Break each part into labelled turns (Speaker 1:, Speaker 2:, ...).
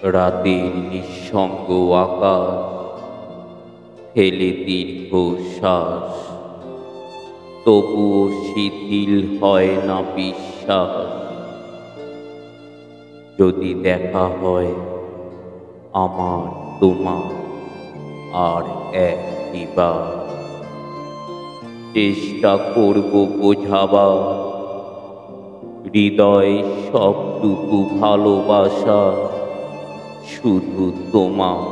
Speaker 1: রাতের নিঃসঙ্গ আকাশ ফেলে দীর্ঘশ্বাস, তবুও শিথিল হয় না বিশ্বাস। যদি দেখা হয় আমার তোমার আর একটিবার, চেষ্টা করব বোঝাবার হৃদয় সবটুকু ভালোবাসা শুধু তোমার।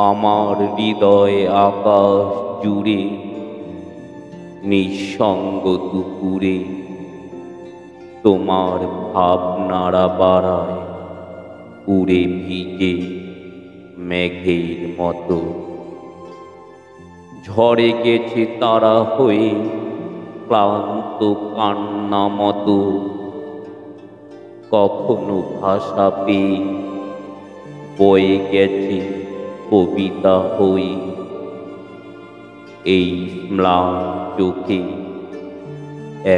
Speaker 1: আমার হৃদয় আকাশ জুড়ে নিঃসঙ্গ দুপুরে তোমার ভাবনারা বাড়ায় উড়ে ভিজে মেঘের মতো। ঝরে গেছে তারা হয়ে ক্লান্ত কান্না মতো, কখনো ভাষা পেয়ে বয়ে গেছে কবিতা হয়ে। এই ম্লান চোখে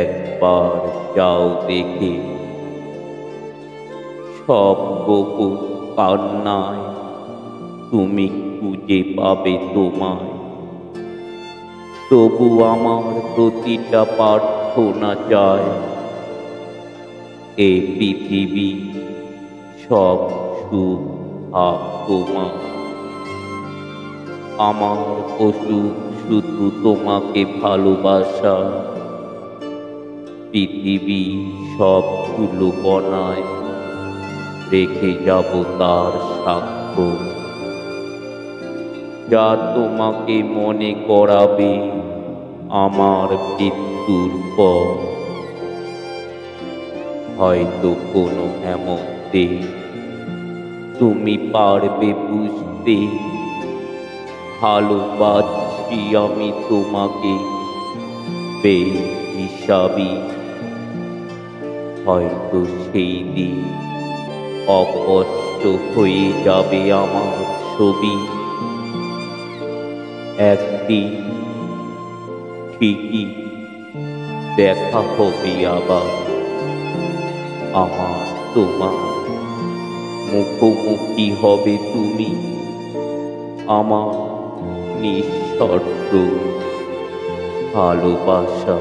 Speaker 1: একবার যাও দেখে, সব গোপন কান্নায় তুমি খুঁজে পাবে তোমায়। তবু আমার প্রতিটা প্রার্থনা চায় এ পৃথিবী সব সুখ ভাগ তোমার। আমার অসুখ শুধু তোমাকে ভালোবাসা, পৃথিবী সবগুলো বনায় রেখে যাব তার সাক্ষ্য, যা তোমাকে মনে করাবে আমার মৃত্যুর পর। হয়তো কোনো এমতে তুমি পারবে বুঝতে, ভালোবাসি আমি তোমাকে বেহিসাবি। হয়তো সেই দিন অস্পষ্ট হয়ে যাবে আমার ছবি। একদিন ঠিকই দেখা হবে আবার আমার তোমার। মুখোমুখি হবে তুমি আমার নিঃশর্ত ভালোবাসা।